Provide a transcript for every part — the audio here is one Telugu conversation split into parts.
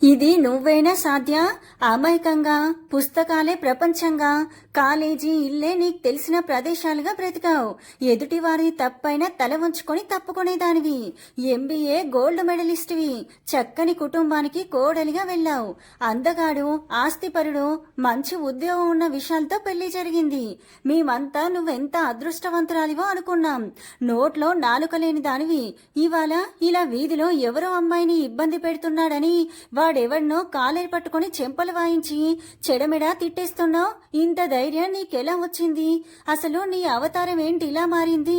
ఇది నువ్వేనా సాధ్య? అమాయకంగా పుస్తకాలే ప్రపంచంగా, కాలేజీ ఇల్లే నీకు తెలిసిన ప్రదేశాలుగా బ్రతికావు. ఎదుటివారి తప్పైనా తల ఉంచుకొని తప్పుకునేదానివి. MBA gold మెడలిస్ట్వి. చక్కని కుటుంబానికి కోడలిగా వెళ్ళావు. అందగాడు, ఆస్తిపరుడు, మంచి ఉద్యోగం ఉన్న విషయాలతో పెళ్లి జరిగింది. మేమంతా నువ్వెంత అదృష్టవంతురాలివో అనుకున్నాం. నోట్లో నాలుక లేని దానివి ఇవాళ ఇలా వీధిలో ఎవరో అమ్మాయిని ఇబ్బంది పెడుతున్నాడని వాడెవడ్నో కాలేరు పట్టుకుని చెంపలు వాయించి చెడమెడా తిట్టేస్తున్నావు. ఇంత ధైర్యం నీకెలా వచ్చింది? అసలు నీ అవతారం ఏంటి ఇలా మారింది?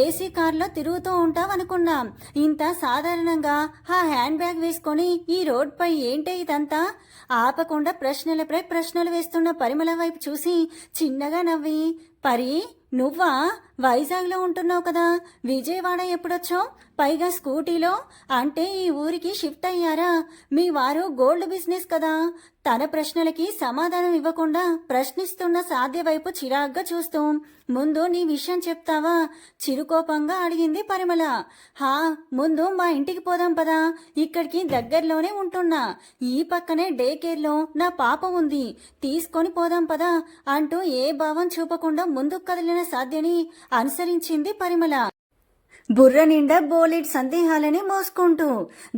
ఏసీ కార్లో తిరుగుతూ ఉంటావనుకున్నాం. ఇంత సాధారణంగా ఆ హ్యాండ్ బ్యాగ్ వేసుకొని ఈ రోడ్పై ఏంటే ఇదంతా? ఆపకుండా ప్రశ్నలపై ప్రశ్నలు వేస్తున్న పరిమళ వైపు చూసి చిన్నగా నవ్వి, పరి నువ్వా? వైజాగ్లో ఉంటున్నావు కదా, విజయవాడ ఎప్పుడొచ్చావు? పైగా స్కూటీలో. అంటే ఈ ఊరికి షిఫ్ట్ అయ్యారా? మీ వారు గోల్డ్ బిజినెస్ కదా. తన ప్రశ్నలకి సమాధానం ఇవ్వకుండా ప్రశ్నిస్తున్న సాధ్య వైపు చిరాగ్గా చూస్తూ, ముందు నీ విషయం చెప్తావా? చిరుకోపంగా అడిగింది పరిమళ. హా, ముందు మా ఇంటికి పోదాం పదా, ఇక్కడికి దగ్గరలోనే ఉంటున్నా. ఈ పక్కనే డే కేర్లో నా పాప ఉంది, తీసుకొని పోదాం పదా అంటూ ఏ భావం చూపకుండా ముందుకు కదిలిన సాధ్యని అనుసరించింది పరిమళ. బుర్ర నిండా బోలెడ్ సందేహాలని మోసుకుంటూ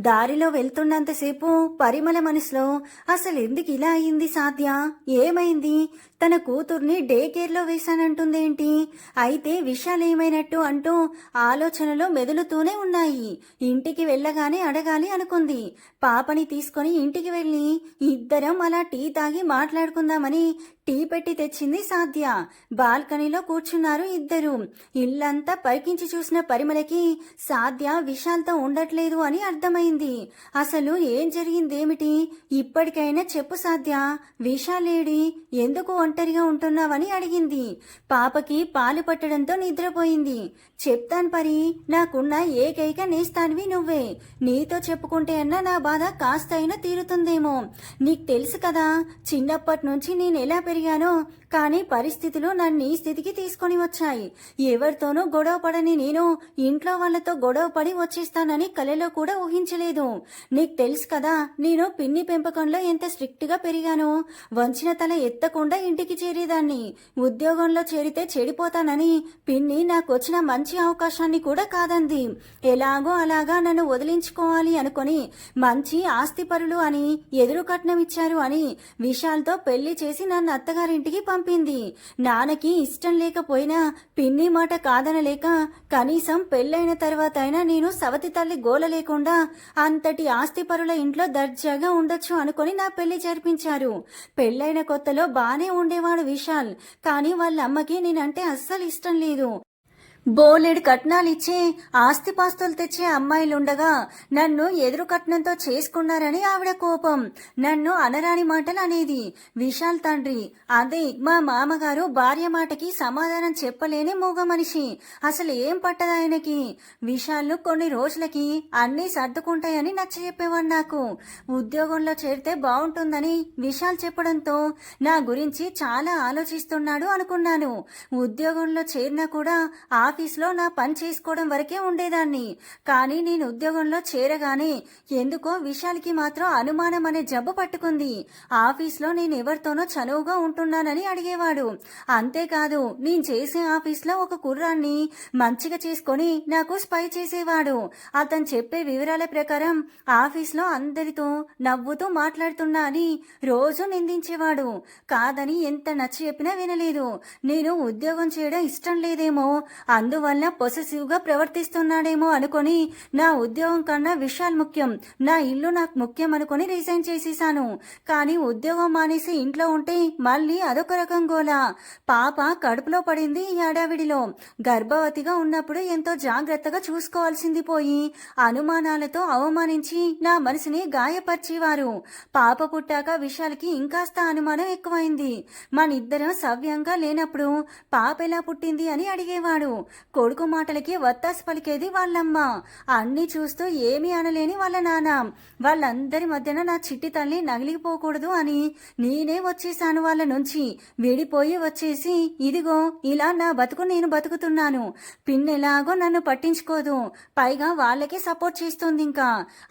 దారిలో వెళ్తున్నంతసేపు పరిమళ మనసులో అసలు ఎందుకు ఇలా అయింది సాధ్య? ఏమైంది? తన కూతుర్ని డే కేర్లో వేశానంటుందేంటి? అయితే విషయాలేమైనట్టు అంటూ ఆలోచనలు మెదులుతూనే ఉన్నాయి. ఇంటికి వెళ్ళగానే అడగాలి అనుకుంది. పాపని తీసుకొని ఇంటికి వెళ్ళి ఇద్దరం అలా టీ తాగి మాట్లాడుకుందామని టీ పెట్టి తెచ్చింది సాధ్య. బాల్కనీలో కూర్చున్నారు ఇద్దరు. ఇల్లంతా పరికించి చూసిన పరిమళకి సాధ్య విశాల్తో ఉండట్లేదు అని అర్థమైంది. అసలు ఏం జరిగిందేమిటి? ఇప్పటికైనా చెప్పు సాధ్య, విశాలేడి? ఎందుకు ఒంటరిగా ఉంటున్నావని అడిగింది. పాపకి పాలు పట్టడంతో నిద్రపోయింది. చెప్తాను పరి, నాకున్న ఏకైక నేస్తానివి నువ్వే. నీతో చెప్పుకుంటే అన్నా నా బాధ కాస్త అయినా తీరుతుందేమో. నీకు తెలుసు కదా, చిన్నప్పటి నుంచి నేను ఎలా పెరిగానో. కానీ పరిస్థితులు నన్ను ఈ స్థితికి తీసుకొని వచ్చాయి. ఎవరితోనూ గొడవ పడని నేను ఇంట్లో వాళ్ళతో గొడవ పడి వచ్చేస్తానని కలలో కూడా ఊహించలేదు. నీకు తెలుసు కదా, నేను పిన్ని పెంపకంలో ఎంత స్ట్రిక్ట్ గా పెరిగానో. వంచిన తల ఎత్తకుండా ఇంటికి చేరేదాన్ని. ఉద్యోగంలో చేరితే చెడిపోతానని పిన్ని నాకు వచ్చిన మంచి అవకాశాన్ని కూడా కాదంది. ఎలాగో అలాగా నన్ను వదిలించుకోవాలి అనుకుని మంచి ఆస్తిపరులు అని, ఎదురు కట్నం ఇచ్చారు అని విశాల్తో పెళ్లి చేసి నన్ను అత్తగారింటికి పంపింది. నాన్నకి ఇష్టం లేకపోయినా పిన్ని మాట కాదనలేక కనీసం పెళ్ళైన తర్వాత అయినా నేను సవతి తల్లి గోల లేకుండా అంతటి ఆస్తిపరుల ఇంట్లో దర్జాగా ఉండొచ్చు అనుకుని నా పెళ్లి జరిపించారు. పెళ్ళైన కొత్తలో బానే ఉండేవాడు విశాల్. కానీ వాళ్ళ అమ్మకి నేనంటే అస్సలు ఇష్టం లేదు. బోలెడు కట్నాలిచ్చి ఆస్తిపాస్తులు తెచ్చే అమ్మాయిలుండగా నన్ను ఎదురు కట్నంతో చేసుకున్నారని ఆవిడ కోపం. నన్ను అనరాని మాటలు అనేది విశాల్ తండ్రి. అదే మా మామగారు భార్య మాటకి సమాధానం చెప్పలేని మూగ మనిషి. అసలు ఏం పట్టదు ఆయనకి. విశాల్ కొన్ని రోజులకి అన్నీ సర్దుకుంటాయని నచ్చజెప్పేవాడు నాకు. ఉద్యోగంలో చేరితే బాగుంటుందని విశాల్ చెప్పడంతో నా గురించి చాలా ఆలోచిస్తున్నాడు అనుకున్నాను. ఉద్యోగంలో చేరినా కూడా ఆఫీస్లో నా పని చేసుకోవడం వరకే ఉండేదాన్ని. కానీ నేను ఉద్యోగంలో చేరగానే ఎందుకో విశాల్కి మాత్రం అనుమానం అనే జబ్బు పట్టుకుంది. ఆఫీస్లో నేను ఎవరితోనో చనువుగా ఉంటున్నానని అడిగేవాడు. అంతేకాదు, నేను చేసే ఆఫీస్లో ఒక కుర్రాన్ని మంచిగా చేసుకొని నాకు స్పై చేసేవాడు. అతను చెప్పే వివరాల ప్రకారం ఆఫీస్లో అందరితో నవ్వుతూ మాట్లాడుతున్నా అని రోజు నిందించేవాడు. కాదని ఎంత నచ్చి చెప్పినా వినలేదు. నేను ఉద్యోగం చేయడం ఇష్టం లేదేమో, అందువల్ల పొసెసివ్ గా ప్రవర్తిస్తున్నాడేమో అనుకుని నా ఉద్యోగం కన్నా విషయాలు ముఖ్యం, నా ఇల్లు నాకు ముఖ్యం అనుకుని రిజైన్ చేసేసాను. కానీ ఉద్యోగం మానేసి ఇంట్లో ఉంటే మళ్ళీ అదొక రకం గోల. పాప కడుపులో పడింది ఈ హడావిడిలో. గర్భవతిగా ఉన్నప్పుడు ఎంతో జాగ్రత్తగా చూసుకోవాల్సింది పోయి అనుమానాలతో అవమానించి నా మనసుని గాయపరిచేవారు. పాప పుట్టాక విషయాలకి ఇంకాస్త అనుమానం ఎక్కువైంది. మనిద్దరం సవ్యంగా లేనప్పుడు పాప ఎలా పుట్టింది అని అడిగేవాడు. కొడుకు మాటలకి వత్తాసు పలికేది వాళ్ళమ్మ. అన్నీ చూస్తూ ఏమీ అనలేని వాళ్ళ నాన్న. వాళ్ళందరి మధ్యన నా చిట్టి తల్లి నగిలిపోకూడదు అని నేనే వచ్చేసాను. వాళ్ళ నుంచి విడిపోయి వచ్చేసి ఇదిగో ఇలా నా బతుకు నేను బతుకుతున్నాను. పిన్నెలాగో నన్ను పట్టించుకోదు, పైగా వాళ్ళకే సపోర్ట్ చేస్తుంది. ఇంకా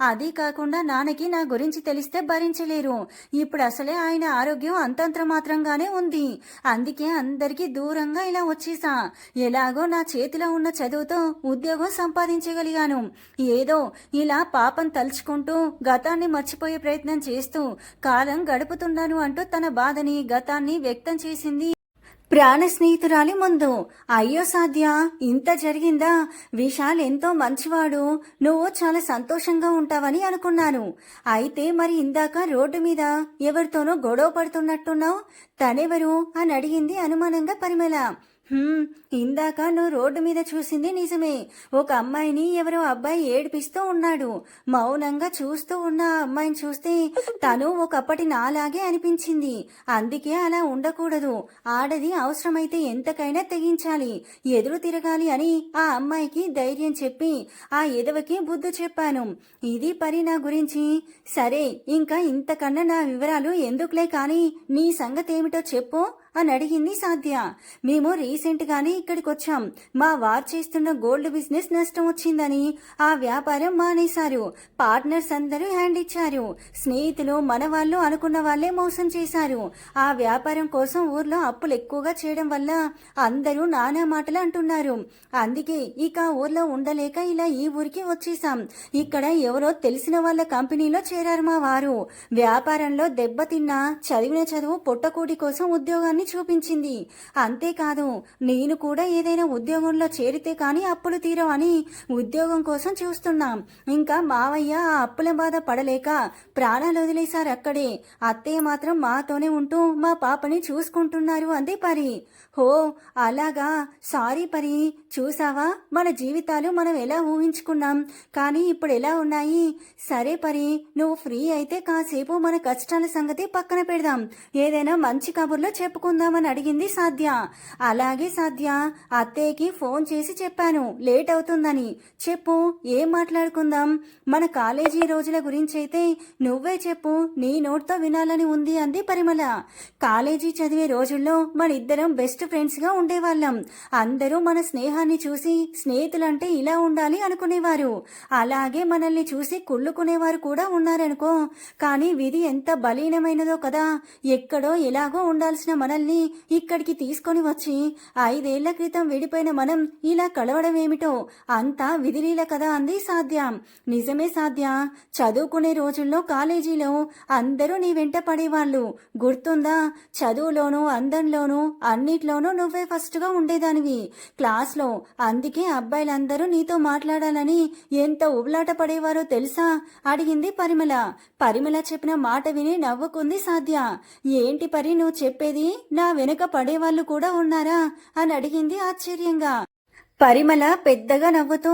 అది కాకుండా నాన్నకి నా గురించి తెలిస్తే భరించలేరు. ఇప్పుడు అసలే ఆయన ఆరోగ్యం అంతంత మాత్రంగానే ఉంది. అందుకే అందరికీ దూరంగా ఇలా వచ్చేసా. ఎలాగో నా చేతిలో ఉన్న చదువుతో ఉద్యోగం సంపాదించగలిగాను. ఏదో ఇలా పాపం తలుచుకుంటూ గతాన్ని మర్చిపోయే ప్రయత్నం చేస్తూ కాలం గడుపుతున్నాను అంటూ తన బాధని గతాన్ని వ్యక్తం చేసింది ప్రాణ స్నేహితురాలి ముందు. అయ్యో సాధ్య, ఇంత జరిగిందా? విశాల్ ఎంతో మంచివాడు, నువ్వు చాలా సంతోషంగా ఉంటావని అనుకున్నాను. అయితే మరి ఇందాక రోడ్డు మీద ఎవరితోనో గొడవ పడుతున్నట్టున్నావు, తనెవరు అని అడిగింది అనుమానంగా పరిమళ. ఇందాక నువ్వు రోడ్డు మీద చూసింది నిజమే. ఒక అమ్మాయిని ఎవరో అబ్బాయి ఏడిపిస్తూ ఉన్నాడు. మౌనంగా చూస్తూ ఉన్న ఆ అమ్మాయిని చూస్తే తను ఒకప్పటి నాలాగే అనిపించింది. అందుకే అలా ఉండకూడదు, ఆడది అవసరమైతే ఎంతకైనా తెగించాలి, ఎదురు తిరగాలి అని ఆ అమ్మాయికి ధైర్యం చెప్పి ఆ ఎదవకి బుద్ధి చెప్పాను. ఇది పరి నా గురించి. సరే, ఇంకా ఇంతకన్నా నా వివరాలు ఎందుకులే కానీ నీ సంగతి ఏమిటో చెప్పు అని అడిగింది సాధ్య. మేము రీసెంట్ గానే ఇక్కడికి వచ్చాం. మా వారు చేస్తున్న గోల్డ్ బిజినెస్ నష్టం వచ్చిందని ఆ వ్యాపారం మానేశారు. పార్ట్నర్స్ అందరూ హ్యాండ్ ఇచ్చారు. స్నేహితులు మన వాళ్ళు అనుకున్న వాళ్ళే మోసం చేశారు. ఆ వ్యాపారం కోసం ఊర్లో అప్పులు ఎక్కువగా చేయడం వల్ల అందరూ నానా మాటలు అంటున్నారు. అందుకే ఇక ఊర్లో ఉండలేక ఇలా ఈ ఊరికి వచ్చేసాం. ఇక్కడ ఎవరో తెలిసిన వాళ్ళ కంపెనీలో చేరారు మా వారు. వ్యాపారంలో దెబ్బతిన్నా చదివిన చదువు పొట్టకూటి కోసం ఉద్యోగాన్ని చూపించింది. అంతేకాదు, నేను కూడా ఏదైనా ఉద్యోగంలో చేరితే కానీ అప్పులు తీరవని ఉద్యోగం కోసం చూస్తున్నాం. ఇంకా మావయ్య ఆ అప్పుల బాధ పడలేక ప్రాణాలు వదిలేశారు అక్కడే. అత్తయ్య మాత్రం మాతోనే ఉంటూ మా పాపని చూసుకుంటున్నారు అంది పరి. హో అలాగా, సారీ పరి. చూసావా, మన జీవితాలు మనం ఎలా ఊహించుకున్నాం, కానీ ఇప్పుడు ఎలా ఉన్నాయి. సరే పరి, నువ్వు ఫ్రీ అయితే కాసేపు మన కష్టాల సంగతి పక్కన పెడదాం, ఏదైనా మంచి కబుర్లో చెప్పుకుందామని అడిగింది సాధ్య. అలాగే సాధ్య, అత్తయ్యకి ఫోన్ చేసి చెప్పాను లేట్ అవుతుందని. చెప్పు, ఏం మాట్లాడుకుందాం? మన కాలేజీ రోజుల గురించి అయితే నువ్వే చెప్పు, నీ నోట్తో వినాలని ఉంది అంది పరిమళ. కాలేజీ చదివే రోజుల్లో మన ఇద్దరం బెస్ట్ ఫ్రెండ్స్ గా ఉండేవాళ్ళం. అందరూ మన స్నేహాన్ని చూసి స్నేహితులంటే ఇలా ఉండాలి అనుకునేవారు. అలాగే మనల్ని చూసి కుళ్ళుకునేవారు కూడా ఉన్నారనుకో. కానీ విధి ఎంత బలీనమైనదో కదా. ఎక్కడో ఎలాగో ఉండాల్సిన మనల్ని ఇక్కడికి తీసుకొని వచ్చి 5 ఏళ్ల క్రితం విడిపోయిన మనం ఇలా కలవడం ఏమిటో, అంతా విధిలీల కదా అంది సాధ్య. నిజమే సాధ్య, చదువుకునే రోజుల్లో కాలేజీలో అందరూ నీ వెంట పడేవాళ్ళు, గుర్తుందా? చదువులోనూ అందంలోనూ అన్నిట్లోనూ నువ్వే ఫస్ట్ గా ఉండేదానివి క్లాస్లో. అందుకే అబ్బాయిలందరూ నీతో మాట్లాడాలని ఎంత ఉబలాట పడేవారో తెలుసా అడిగింది పరిమళ. పరిమళ చెప్పిన మాట విని నవ్వుకుంది సాధ్య. ఏంటి పరి నువ్వు చెప్పేది, నా వెనుక పడేవాళ్ళు కూడా ఉన్నారా అని అడిగింది ఆశ్చర్యంగా. పరిమళ పెద్దగా నవ్వుతూ,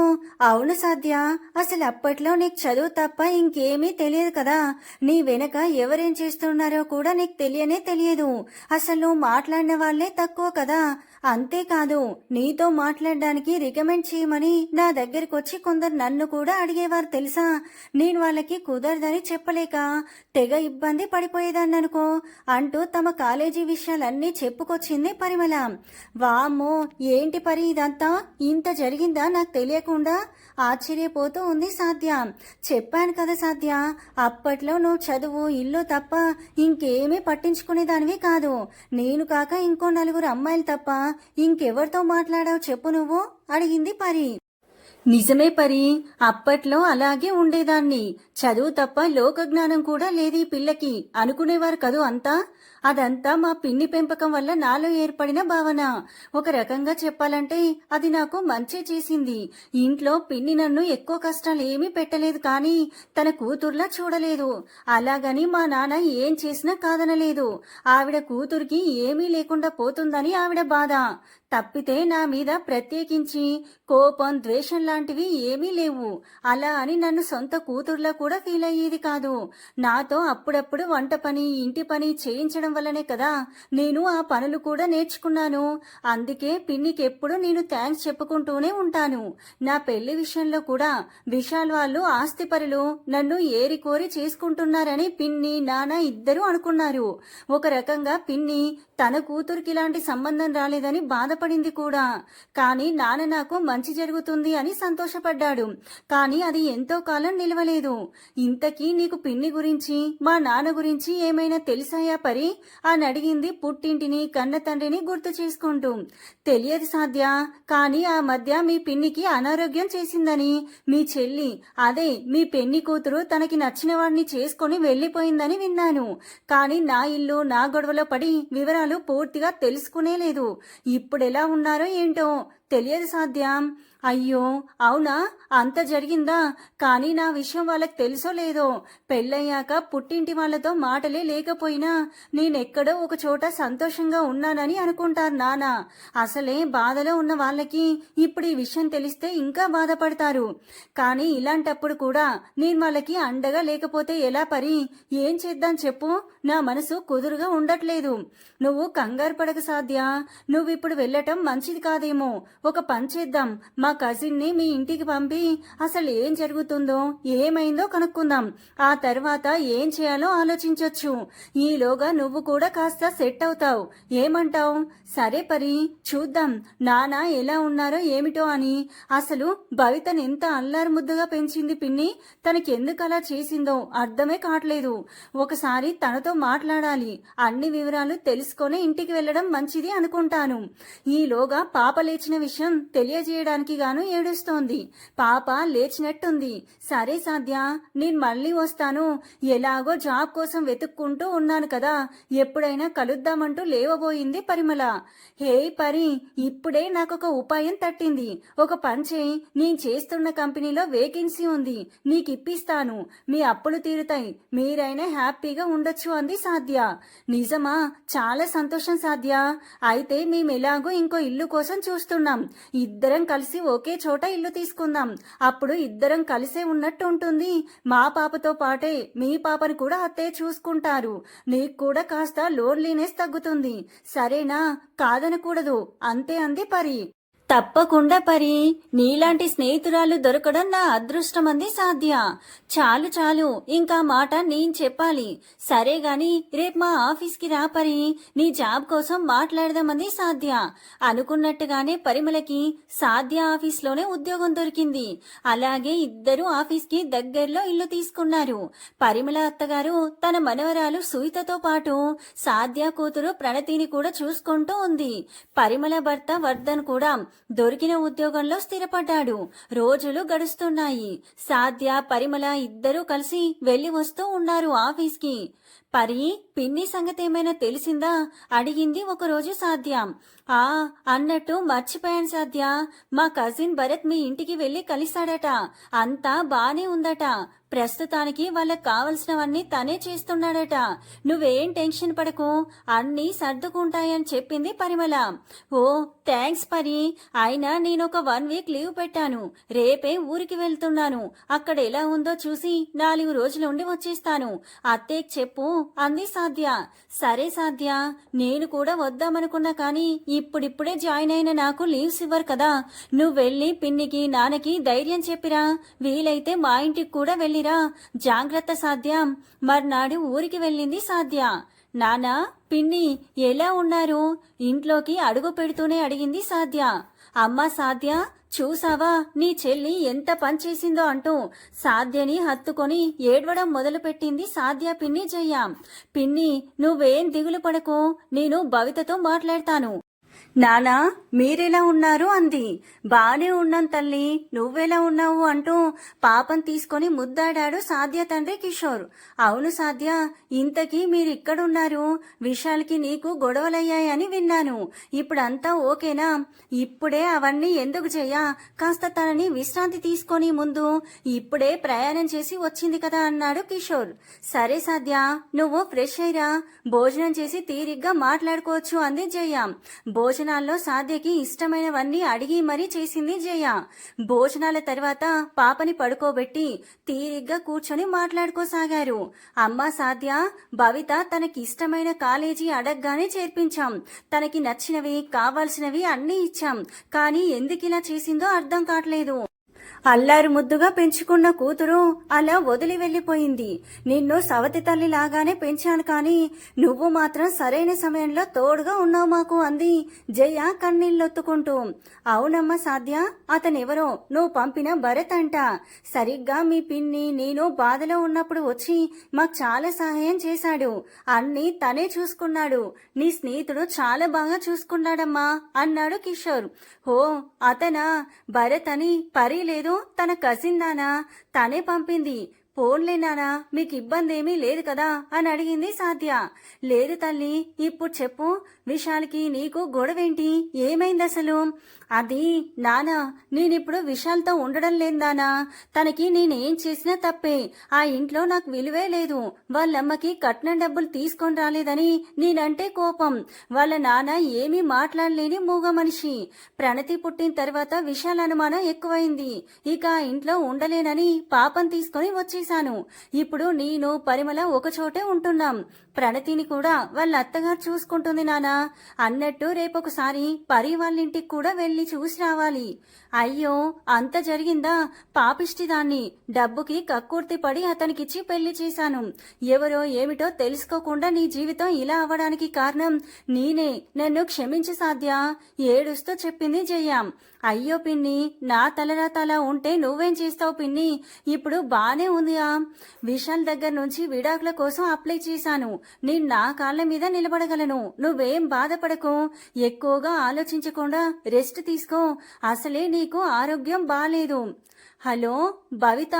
అవును సాధ్య, అసలు అప్పట్లో నీకు చదువు తప్ప ఇంకేమీ తెలియదు కదా. నీ వెనక ఎవరేం చేస్తున్నారో కూడా నీకు తెలియనే తెలియదు. అసలు నువ్వు మాట్లాడిన వాళ్లే తక్కువ కదా. అంతేకాదు, నీతో మాట్లాడడానికి రికమెండ్ చేయమని నా దగ్గరకు వచ్చి కొందరు నన్ను కూడా అడిగేవారు తెలుసా. నేను వాళ్ళకి కుదరదని చెప్పలేక తెగ ఇబ్బంది పడిపోయేదాన్ని అనుకో అంటూ తమ కాలేజీ విషయాలన్నీ చెప్పుకొచ్చింది పరిమళ. వామ్మో, ఏంటి పరి ఇదంతా, ఇంత జరిగిందా నాకు తెలియకుండా ఆశ్చర్యపోతూ ఉంది సాధ్య. చెప్పాను కదా సాధ్య, అప్పట్లో నువ్వు చదువు ఇల్లు తప్ప ఇంకేమీ పట్టించుకునేదానివి కాదు. నేను కాక ఇంకో 4 అమ్మాయిలు తప్ప ఇంకెవరితో మాట్లాడావు చెప్పు నువ్వు అడిగింది పరి. నిజమే పరి, అప్పట్లో అలాగే ఉండేదాన్ని. చదువు తప్ప లోక జ్ఞానం కూడా లేదు ఈ పిల్లకి అనుకునేవారు కదూ అంతా. అదంతా మా పిన్ని పెంపకం వల్ల నాలో ఏర్పడిన భావన. ఒక రకంగా చెప్పాలంటే అది నాకు మంచి చేసింది. ఇంట్లో పిన్ని నన్ను ఎక్కువ కష్టాలు ఏమీ పెట్టలేదు, కానీ తన కూతుర్లా చూడలేదు. అలాగని మా నాన్న ఏం చేసినా కాదనలేదు. ఆవిడ కూతురికి ఏమీ లేకుండా పోతుందని ఆవిడ బాధ తప్పితే నా మీద ప్రత్యేకించి కోపం ద్వేషం లాంటివి ఏమీ లేవు. అలా అని నన్ను సొంత కూతుర్లా కూడా ఫీల్ అయ్యేది కాదు. నాతో అప్పుడప్పుడు వంట పని, ఇంటి పని చేయించడం వల్లనే కదా నేను ఆ పనులు కూడా నేర్చుకున్నాను. అందుకే పిన్నికి ఎప్పుడు నేను థ్యాంక్స్ చెప్పుకుంటూనే ఉంటాను. నా పెళ్లి విషయంలో కూడా విశాల్ వాళ్ళు ఆస్తిపరులు నన్ను ఏరి కోరి చేసుకుంటున్నారని పిన్ని, నాన్న ఇద్దరూ అనుకున్నారు. ఒక రకంగా పిన్ని తన కూతురికి ఇలాంటి సంబంధం రాలేదని బాధపడింది కూడా. కానీ నాన్న నాకు మంచి జరుగుతుంది అని సంతోషపడ్డాడు. కానీ అది ఎంతో కాలం నిలవలేదు. ఇంతకీ నీకు పిన్ని గురించి, మా నాన్న గురించి ఏమైనా తెలిసాయా పరి అని అడిగింది పుట్టింటిని, కన్న తండ్రిని గుర్తు చేసుకుంటూ. తెలియదు సాధ్య, కానీ ఆ మధ్య మీ పిన్నికి అనారోగ్యం చేసిందని, మీ చెల్లి అదే మీ పెన్ని కూతురు తనకి నచ్చిన వాడిని చేసుకుని వెళ్లిపోయిందని విన్నాను. కానీ నా ఇల్లు నా గొడవలో పడి వివరాలు పూర్తిగా తెలుసుకునేలేదు. ఇప్పుడెలా ఉన్నారో ఏంటో తెలియదు సాధ్యం. అయ్యో అవునా, అంత జరిగిందా? కానీ నా విషయం వాళ్ళకి తెలుసో లేదో, పెళ్ళయ్యాక పుట్టింటి వాళ్లతో మాటలే లేకపోయినా నేనెక్కడో ఒక చోట సంతోషంగా ఉన్నానని అనుకుంటారు నాన్న. అసలే బాధలో ఉన్న వాళ్ళకి ఇప్పుడు ఈ విషయం తెలిస్తే ఇంకా బాధపడతారు. కానీ ఇలాంటప్పుడు కూడా నేను వాళ్ళకి అండగా లేకపోతే ఎలా పరి? ఏం చేద్దాం చెప్పు? నా మనసు కుదురుగా ఉండట్లేదు. నువ్వు కంగారు పడక సాధ్య, నువ్విప్పుడు వెళ్ళటం మంచిది కాదేమో. ఒక పని చేద్దాం, మా కజిన్ ని మీ ఇంటికి పంపి అసలు ఏం జరుగుతుందో ఏమైందో కనుక్కుందాం. ఆ తర్వాత ఏం చేయాలో ఆలోచించొచ్చు. ఈలోగా నువ్వు కూడా కాస్త సెట్ అవుతావు. ఏమంటావు? సరే పరి, చూద్దాం నాన్న ఎలా ఉన్నారో ఏమిటో అని. అసలు భవితను ఎంత అల్లారు ముద్దుగా పెంచింది పిన్ని, తనకెందుకు అలా చేసిందో అర్థమే కావట్లేదు. ఒకసారి తనతో మాట్లాడాలి. అన్ని వివరాలు తెలుసుకొని ఇంటికి వెళ్ళడం మంచిది అనుకుంటాను. ఈలోగా పాప లేచిన విషయం తెలియజేయడానికి గాను ఏడుస్తోంది. పాప లేచినట్టుంది. సరే సాధ్య, నేను మళ్ళీ వస్తాను. ఎలాగో జాబ్ కోసం వెతుక్కుంటూ ఉన్నాను కదా, ఎప్పుడైనా కలుద్దామంటూ లేవబోయింది పరిమళ. హే పరి, ఇప్పుడే నాకొక ఉపాయం తట్టింది. ఒక పని చేయి, నేను చేస్తున్న కంపెనీలో వేకెన్సీ ఉంది, నీకు ఇప్పిస్తాను. మీ అప్పులు తీరుతాయి, మీరైనా హ్యాపీగా ఉండొచ్చు అంది సాధ్య. నిజమా? చాలా సంతోషం సాధ్య. అయితే మేమెలాగో ఇంకో ఇల్లు కోసం చూస్తున్నాం. ఇద్దరం కలిసి ఒకే చోట ఇల్లు తీసుకుందాం. అప్పుడు ఇద్దరం కలిసే ఉన్నట్టు ఉంటుంది. మా పాపతో పాటే మీ పాపని కూడా అత్తే చూసుకుంటారు. నీకు కూడా కాస్త లోన్లీనెస్ తగ్గుతుంది. సరేనా? కాదనకూడదు అంతే అంది పరి. తప్పకుండా పరి, నీలాంటి స్నేహితురాలు దొరకడం నా అదృష్టం అంది సాధ్య. చాలు చాలు, ఇంకా మాట నేను చెప్పాలి. సరే గాని రేపు మా ఆఫీస్కి రా పరి, నీ జాబ్ కోసం మాట్లాడదామంది సాధ్య. అనుకున్నట్టుగానే పరిమళకి సాధ్య ఆఫీస్లోనే ఉద్యోగం దొరికింది. అలాగే ఇద్దరు ఆఫీస్కి దగ్గరలో ఇల్లు తీసుకున్నారు. పరిమళ అత్తగారు తన మనవరాలు సుహితతో పాటు సాధ్య కూతురు ప్రణతిని కూడా చూసుకుంటూ ఉంది. పరిమళ భర్త వర్ధన్ కూడా దొరికిన ఉద్యోగంలో స్థిరపడ్డాడు. రోజులు గడుస్తున్నాయి. సాధ్య, పరిమళ ఇద్దరూ కలిసి వెళ్లి వస్తూ ఉన్నారు ఆఫీస్కి. పరి, పిన్ని సంగతి ఏమైనా తెలిసిందా అడిగింది ఒకరోజు సాధ్య. అన్నట్టు మర్చిపోయాను సాధ్య, మా కజిన్ భరత్ మీ ఇంటికి వెళ్లి కలిశాడట. అంతా బానే ఉందట. ప్రస్తుతానికి వాళ్ళకు కావలసినవన్నీ తనే చేస్తున్నాడట. నువ్వేం టెన్షన్ పడకు, అన్నీ సర్దుకుంటాయని చెప్పింది పరిమళ. ఓ థ్యాంక్స్ పరి, అయినా నేనొక 1 వీక్ లీవ్ పెట్టాను. రేపే ఊరికి వెళ్తున్నాను. అక్కడ ఎలా ఉందో చూసి 4 రోజులు ఉండి వచ్చేస్తాను. అత్తేకి చెప్పు అంది సాధ్య. సరే సాధ్య, నేను కూడా వద్దామనుకున్నా కానీ ఇప్పుడిప్పుడే జాయిన్ అయిన నాకు లీవ్స్ ఇవ్వరు కదా. నువ్వు వెళ్ళి పిన్నికి, నాన్నకి ధైర్యం చెప్పిరా. వీలైతే మా ఇంటికి కూడా వెళ్ళిరా. జాగ్రత్త సాధ్య. మర్నాడు ఊరికి వెళ్ళింది సాధ్య. నానా, పిన్ని ఎలా ఉన్నారు? ఇంట్లోకి అడుగు పెడుతూనే అడిగింది సాధ్య. అమ్మా సాధ్య, చూసావా నీ చెల్లి ఎంత పనిచేసిందో అంటూ సాధ్యని హత్తుకొని ఏడవడం మొదలుపెట్టింది సాధ్య పిన్ని జయ్య. పిన్ని, నువ్వేం దిగులు పడకు, నేను భవితతో మాట్లాడతాను. నానా, మీరెలా ఉన్నారు అంది. బానే ఉన్నాను తల్లి, నువ్వెలా ఉన్నావు అంటూ పాపం తీసుకొని ముద్దాడాడు సాధ్య తండ్రి కిషోర్. అవును సాధ్య, ఇంతకీ మీరిక్కడున్నారు. విశాల్కి నీకు గొడవలయ్యాయని విన్నాను. ఇప్పుడంతా ఓకేనా? ఇప్పుడే అవన్నీ ఎందుకు చెయ్యా, కాస్త తనని విశ్రాంతి తీసుకొని ముందు. ఇప్పుడే ప్రయాణం చేసి వచ్చింది కదా అన్నాడు కిషోర్. సరే సాధ్య, నువ్వు ఫ్రెష్ అయ్యిరా, భోజనం చేసి తీరిగ్గా మాట్లాడుకోవచ్చు అంది జయ. భోజనాల్లో సాధ్యకి ఇష్టమైనవన్నీ అడిగి మరీ చేసింది జయ. భోజనాల తర్వాత పాపని పడుకోబెట్టి తీరిగ్గా కూర్చొని మాట్లాడుకోసాగారు. అమ్మా సాధ్య, భవిత తనకి ఇష్టమైన కాలేజీ అడగగానే చేర్పించాం. తనకి నచ్చినవి కావాల్సినవి అన్నీ ఇచ్చాం. కానీ ఎందుకిలా చేసిందో అర్థం కావట్లేదు. అల్లారు ముద్దుగా పెంచుకున్న కూతురు అలా వదిలి వెళ్లిపోయింది. నిన్ను సవతి తల్లి లాగానే పెంచాను, కానీ నువ్వు మాత్రం సరైన సమయంలో తోడుగా ఉన్నావు మాకు అంది జయ కన్నీళ్ళొత్తుకుంటూ. అవునమ్మా సాధ్య, అతనెవరో నువ్వు పంపిన భరత్ అంట. సరిగ్గా మీ పిన్ని నేను బాధలో ఉన్నప్పుడు వచ్చి మాకు చాలా సహాయం చేశాడు. అన్నీ తనే చూసుకున్నాడు. నీ స్నేహితుడు చాలా బాగా చూసుకున్నాడమ్మా అన్నాడు కిషోర్. ఓ అతనా? భరత్ అని పరి లేదు, తన కజిన్ నానా, తనే పంపింది. పోన్లే నానా, మీకు ఇబ్బంది ఏమీ లేదు కదా అని అడిగింది సాధ్య. లేదు తల్లి, ఇప్పుడు చెప్పు, విశాల్కి నీకు గొడవేంటి? ఏమైంది అసలు? అది నానా, నేనిప్పుడు విశాల్తో ఉండడం లేదు నానా. తనకి నేనేం చేసినా తప్పే. ఆ ఇంట్లో నాకు విలువే లేదు. వాళ్ళమ్మకి కట్నం డబ్బులు తీసుకొని రాలేదని నేనంటే కోపం. వాళ్ళ నాన్న ఏమీ మాట్లాడలేని మూగ మనిషి. ప్రణతి పుట్టిన తర్వాత విశాల్ అనుమానం ఎక్కువైంది. ఇక ఆ ఇంట్లో ఉండలేనని పాపం తీసుకొని వచ్చేసాను. ఇప్పుడు నేను పరిమళ ఒకచోటే ఉంటున్నాం. ప్రణతిని కూడా వాళ్ళ అత్తగారు చూసుకుంటుంది నానా. అన్నట్టు రేపొకసారి పరి వాళ్ళింటికి కూడా వెళ్ళి చూసి రావాలి. అయ్యో, అంత జరిగిందా? పాపిష్టిదాన్ని. డబ్బుకి కక్కుర్తి పడి అతనికిచ్చి పెళ్లి చేశాను. ఎవరో ఏమిటో తెలుసుకోకుండా నీ జీవితం ఇలా అవ్వడానికి కారణం నేనే. నన్ను క్షమించి సాధ్య ఏడుస్తూ చెప్పింది జయ. అయ్యో పిన్ని, నా తలరాత అలా ఉంటే నువ్వేం చేస్తావు పిన్ని? ఇప్పుడు బానే ఉందిగా. విశాల్ దగ్గర నుంచి విడాకుల కోసం అప్లై చేశాను. నేను నా కాళ్ళ మీద నిలబడగలను. నువ్వేం బాధపడకు. ఎక్కువగా ఆలోచించకుండా రెస్ట్ తీసుకో. అసలే నీకు ఆరోగ్యం బాలేదు. హలో భవిత,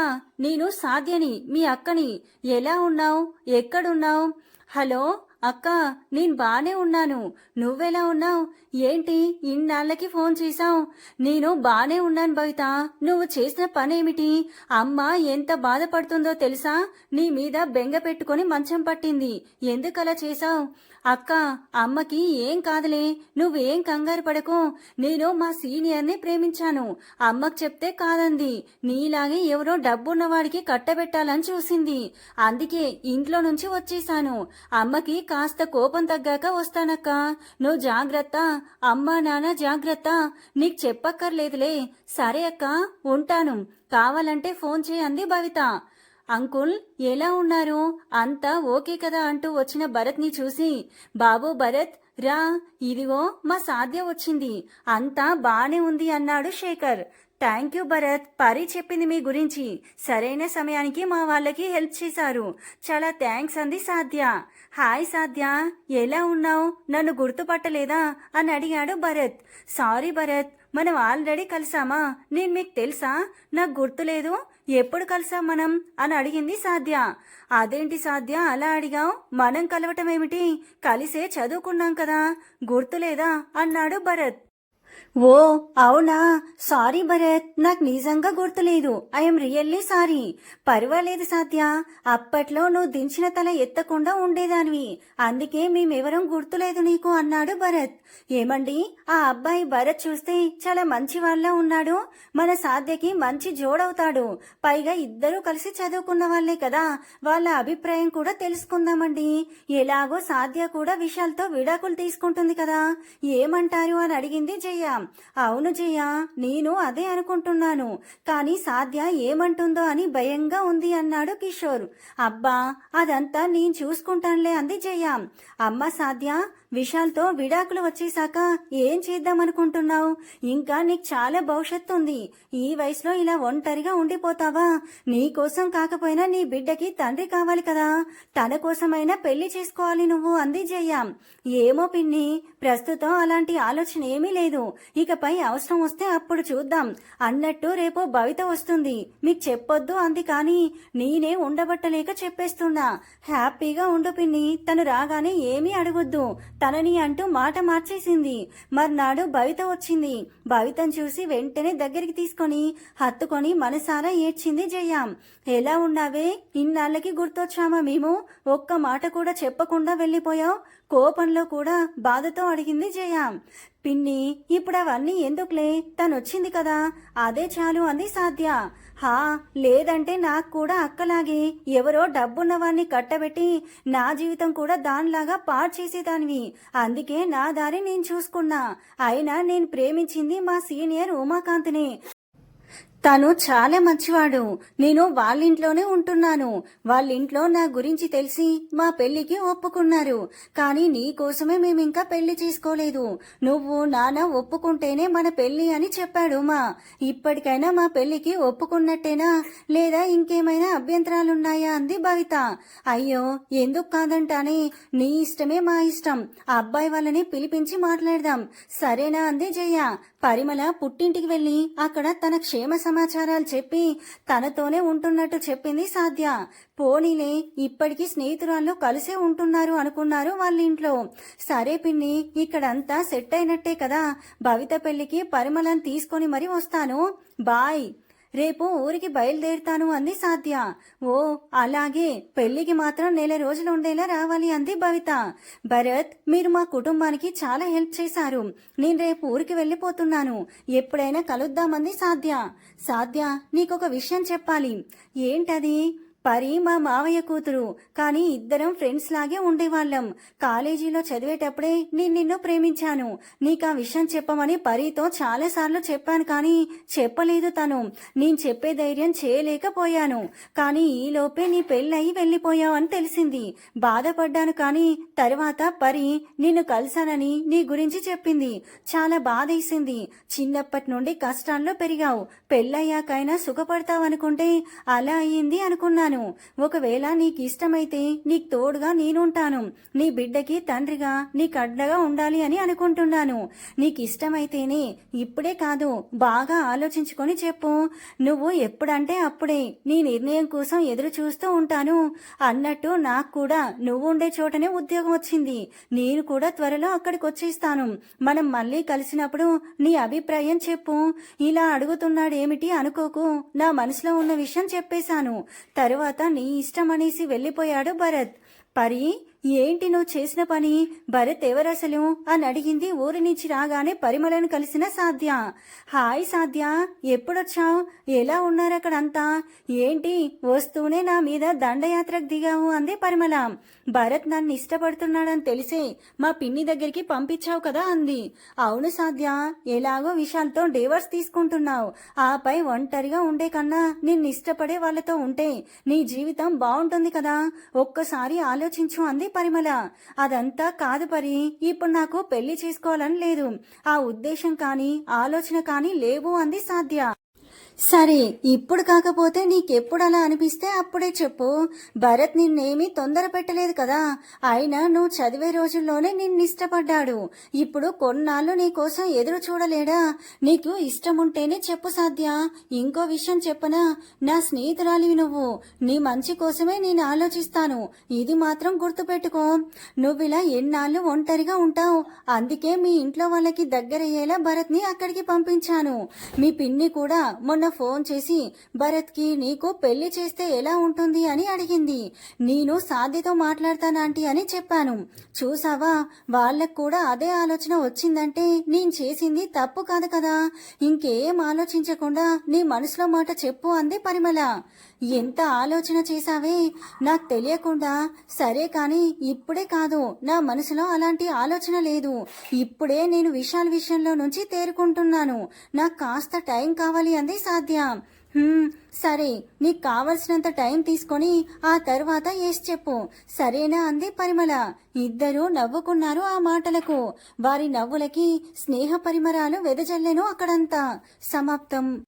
నేను సాధ్యని, మీ అక్కని. ఎలా ఉన్నావు? ఎక్కడున్నావు? హలో అక్క, నేను బానే ఉన్నాను. నువ్వెలా ఉన్నావు? ఏంటి ఇన్నాళ్ళకి ఫోన్ చేశావు? నేను బానే ఉన్నాను భవిత. నువ్వు చేసిన పనేమిటి? అమ్మ ఎంత బాధపడుతుందో తెలుసా? నీ మీద బెంగ పెట్టుకుని మంచం పట్టింది. ఎందుకలా చేశావు? అక్క, అమ్మకి ఏం కాదులే, నువ్వేం కంగారు పడకు. నేను మా సీనియర్ని ప్రేమించాను. అమ్మకు చెప్తే కాదంది. నీలాగే ఎవరో డబ్బున్నవాడికి కట్టబెట్టాలని చూసింది. అందుకే ఇంట్లో నుంచి వచ్చేశాను. అమ్మకి కాస్త కోపం తగ్గాక వస్తానక్క. నువ్వు జాగ్రత్త. అమ్మా నాన్న జాగ్రత్త. నీకు చెప్పక్కర్లేదులే. సరే అక్క, ఉంటాను. కావాలంటే ఫోన్ చేయంది భవిత. అంకుల్ ఎలా ఉన్నారు? అంతా ఓకే కదా అంటూ వచ్చిన భరత్ని చూసి, బాబు భరత్ రా, ఇదిగో మా సాధ్య వచ్చింది. అంతా బానే ఉంది అన్నాడు శేఖర్. థ్యాంక్ యూ భరత్, పరి చెప్పింది మీ గురించి. సరైన సమయానికి మా వాళ్ళకి హెల్ప్ చేశారు. చాలా థ్యాంక్స్ అంది సాధ్య. హాయ్ సాధ్య, ఎలా ఉన్నావు? నన్ను గుర్తుపట్టలేదా అని అడిగాడు భరత్. సారీ భరత్, మనం ఆల్రెడీ కలిసామా? నేను మీకు తెలుసా? నాకు గుర్తులేదు. ఎప్పుడు కలిసాం మనం అని అడిగింది సాధ్య. అదేంటి సాధ్య అలా అడిగావు? మనం కలవటం ఏమిటి? కలిసే చదువుకున్నాం కదా, గుర్తులేదా అన్నాడు భరత్. ఓ అవునా, సారీ భరత్, నాకు నిజంగా గుర్తులేదు. I'm really sorry. పర్వాలేదు సాధ్య, అప్పట్లో నువ్వు దించిన తల ఎత్తకుండా ఉండేదానివి. అందుకే మేమెవరం గుర్తులేదు నీకు అన్నాడు భరత్. ఏమండి, ఆ అబ్బాయి భరత్ చూస్తే చాలా మంచి వాళ్ళ ఉన్నాడు. మన సాధ్యకి మంచి జోడవుతాడు. పైగా ఇద్దరూ కలిసి చదువుకున్న వాళ్లే కదా, వాళ్ళ అభిప్రాయం కూడా తెలుసుకుందామండి. ఎలాగో సాధ్య కూడా విశాల్తో విడాకులు తీసుకుంటుంది కదా, ఏమంటారు అని అడిగింది జయ. అవును జయ, నేను అదే అనుకుంటున్నాను. కానీ సాధ్య ఏమంటుందో అని భయంగా ఉంది అన్నాడు కిషోర్. అబ్బా, అదంతా నేను చూసుకుంటానులే అంది జయ. అమ్మ సాధ్య, విశాల్తో విడాకులు వచ్చేశాక ఏం చేద్దామనుకుంటున్నావు? ఇంకా నీకు చాలా భవిష్యత్తు ఉంది. ఈ వయసులో ఇలా ఒంటరిగా ఉండిపోతావా? నీకోసం కాకపోయినా నీ బిడ్డకి తండ్రి కావాలి కదా, తన కోసమైనా పెళ్లి చేసుకోవాలి నువ్వు అంది జయ. ఏమో పిన్ని, ప్రస్తుతం అలాంటి ఆలోచన ఏమీ లేదు. ఇకపై అవసరం వస్తే అప్పుడు చూద్దాం. అన్నట్టు రేపు భవిత వస్తుంది. మీకు చెప్పొద్దు అంది, కానీ నేనే ఉండబట్టలేక చెప్పేస్తున్నా. హ్యాపీగా ఉండు పిన్ని, తను రాగానే ఏమీ అడగొద్దు తనని అంటూ మాట మార్చేసింది. మర్నాడు భవిత వచ్చింది. భవితను చూసి వెంటనే దగ్గరికి తీసుకొని హత్తుకొని మనసారా ఏడ్చింది జయ. ఎలా ఉన్నావే? ఇన్నాళ్ళకి గుర్తొచ్చామా మేము? ఒక్క మాట కూడా చెప్పకుండా వెళ్ళిపోయావు. కోపంలో కూడా బాధతో అడిగింది జయ. పిన్ని, ఇప్పుడు అవన్నీ ఎందుకులే, తనొచ్చింది కదా, అదే చాలు అంది సాధ్య. హా, లేదంటే నాకు కూడా అక్కలాగే ఎవరో డబ్బున్నవాన్ని కట్టబెట్టి నా జీవితం కూడా దానిలాగా పాడు చేసేదానివి. అందుకే నా దారి నేను చూసుకున్నా. అయినా నేను ప్రేమించింది మా సీనియర్ ఉమాకాంత్నే. తను చాలా మంచివాడు. నేను వాళ్ళింట్లోనే ఉంటున్నాను. వాళ్ళింట్లో నా గురించి తెలిసి మా పెళ్లికి ఒప్పుకున్నారు. కానీ నీ కోసమే మేమింకా పెళ్లి చేసుకోలేదు. నువ్వు నాన్న ఒప్పుకుంటేనే మన పెళ్లి అని చెప్పాడు మా. ఇప్పటికైనా మా పెళ్లికి ఒప్పుకున్నట్టేనా, లేదా ఇంకేమైనా అభ్యంతరాలున్నాయా అంది భవిత. అయ్యో, ఎందుకు కాదంటానే, నీ ఇష్టమే మా ఇష్టం. అబ్బాయి వాళ్ళని పిలిపించి మాట్లాడదాం, సరేనా అంది జయ. పరిమళ పుట్టింటికి వెళ్లి అక్కడ తన క్షేమ సమాచారాలు చెప్పి తనతోనే ఉంటున్నట్టు చెప్పింది సాధ్య. పోనీలే, ఇప్పటికీ స్నేహితురాళ్ళు కలిసే ఉంటున్నారు అనుకున్నారు వాళ్ళింట్లో. సరే పిన్ని, ఇక్కడంతా సెట్ అయినట్టే కదా, భవిత పెళ్లికి పరిమళని తీసుకొని మరి వస్తాను, బాయ్. రేపు ఊరికి బయలుదేరుతాను అంది సాధ్య. ఓ అలాగే, పెళ్లికి మాత్రం 1 రోజులు ఉండేలా రావాలి అంది భవిత. భరత్, మీరు మా కుటుంబానికి చాలా హెల్ప్ చేశారు. నేను రేపు ఊరికి వెళ్ళిపోతున్నాను, ఎప్పుడైనా కలుద్దామంది సాధ్య. సాధ్య, నీకొక విషయం చెప్పాలి. ఏంటది? పరి మా మావయ్య కూతురు, కానీ ఇద్దరం ఫ్రెండ్స్ లాగే ఉండేవాళ్ళం. కాలేజీలో చదివేటప్పుడే నేను నిన్ను ప్రేమించాను. నీకా విషయం చెప్పమని పరితో చాలాసార్లు చెప్పాను, కానీ చెప్పలేదు తను. నేను చెప్పే ధైర్యం చేయలేకపోయాను. కానీ ఈలోపే నీ పెళ్ళయి వెళ్ళిపోయావని తెలిసింది. బాధపడ్డాను, కానీ తర్వాత పరి నిన్ను కలిశానని నీ గురించి చెప్పింది. చాలా బాధేసింది. చిన్నప్పటి నుండి కష్టాల్లో పెరిగావు, పెళ్ళయ్యాకైనా సుఖపడతావనుకుంటే అలా అయ్యింది అనుకున్నాను. ఒకవేళ నీకు ఇష్టమైతే నీకు తోడుగా నేనుంటాను. నీ బిడ్డకి తండ్రిగా నీకు అడ్డగా ఉండాలి అని అనుకుంటున్నాను. నీకు ఇష్టమైతేనే, ఇప్పుడే కాదు, బాగా ఆలోచించుకొని చెప్పు. నువ్వు ఎప్పుడంటే అప్పుడే నీ నిర్ణయం కోసం ఎదురు చూస్తూ ఉంటాను. అన్నట్టు నాకు కూడా నువ్వు ఉండే చోటనే ఉద్యోగం వచ్చింది. నేను కూడా త్వరలో అక్కడికి వచ్చేస్తాను. మనం మళ్ళీ కలిసినప్పుడు నీ అభిప్రాయం చెప్పు. ఇలా అడుగుతున్నాడేమిటి అనుకోకు, నా మనసులో ఉన్న విషయం చెప్పేశాను. తరువాత నీ ఇష్టం అనేసి వెళ్ళిపోయాడు భరత్. పరి, ఏంటి నువ్వు చేసిన పని? భరత్ ఎవరసలు అని అడిగింది ఊరి నుంచి రాగానే పరిమళను కలిసిన సాధ్య. హాయ్ సాధ్య, ఎప్పుడొచ్చావు? ఎలా ఉన్నారు అక్కడంతా? ఏంటి వస్తూనే నా మీద దండయాత్రకు దిగావు అంది పరిమళ. భరత్ నన్ను ఇష్టపడుతున్నాడని తెలిసే మా పిన్ని దగ్గరికి పంపించావు కదా అంది. అవును సాధ్య, ఎలాగో విశాల్తో డివోర్స్ తీసుకుంటున్నావు. ఆపై ఒంటరిగా ఉండే కన్నా నిన్ను ఇష్టపడే వాళ్ళతో ఉంటే నీ జీవితం బాగుంటుంది కదా, ఒక్కసారి ఆలోచించు అంది పరిమళ. అదంతా కాదు పరి, ఇప్పుడు నాకు పెళ్లి చేసుకోవాలని లేదు. ఆ ఉద్దేశం కానీ ఆలోచన కానీ లేవు అంది సాధ్య. సరే, ఇప్పుడు కాకపోతే నీకెప్పుడు అలా అనిపిస్తే అప్పుడే చెప్పు. భరత్ నిన్నేమీ తొందర పెట్టలేదు కదా. అయినా నువ్వు చదివే రోజుల్లోనే నిన్ను ఇష్టపడ్డాడు. ఇప్పుడు కొన్నాళ్ళు నీ కోసం ఎదురు చూడలేడా? నీకు ఇష్టం ఉంటేనే చెప్పు సాధ్య. ఇంకో విషయం చెప్పనా, నా స్నేహితురాలివి నువ్వు. నీ మంచి కోసమే నేను ఆలోచిస్తాను. ఇది మాత్రం గుర్తుపెట్టుకో. నువ్విలా ఎన్నాళ్ళు ఒంటరిగా ఉంటావు. అందుకే మీ ఇంట్లో వాళ్ళకి దగ్గరయ్యేలా భరత్ని అక్కడికి పంపించాను. మీ పిన్ని కూడా మొన్న ఫోన్ చేసి భరత్కి నీకు పెళ్లి చేస్తే ఎలా ఉంటుంది అని అడిగింది. నేను సాధ్యతో మాట్లాడతానాంటీ అని చెప్పాను. చూసావా, వాళ్ళకు కూడా అదే ఆలోచన వచ్చిందంటే నేను చేసింది తప్పు కాదు కదా. ఇంకేం ఆలోచించకుండా నీ మనసులో మాట చెప్పు అంది పరిమళ. ఎంత ఆలోచన చేశావే, నాకు తెలియకుండా. సరే కానీ ఇప్పుడే కాదు, నా మనసులో అలాంటి ఆలోచన లేదు. ఇప్పుడే నేను విశాల్ విషయంలో నుంచి తేరుకుంటున్నాను. నాకు కాస్త టైం కావాలి అంది సాధ్య. సరే, నీకు కావలసినంత టైం తీసుకొని ఆ తర్వాత ఏసి చెప్పు, సరేనా అంది పరిమళ. ఇద్దరూ నవ్వుకున్నారు ఆ మాటలకు. వారి నవ్వులకి స్నేహ పరిమళాలు వెదజల్లేను అక్కడంతా. సమాప్తం.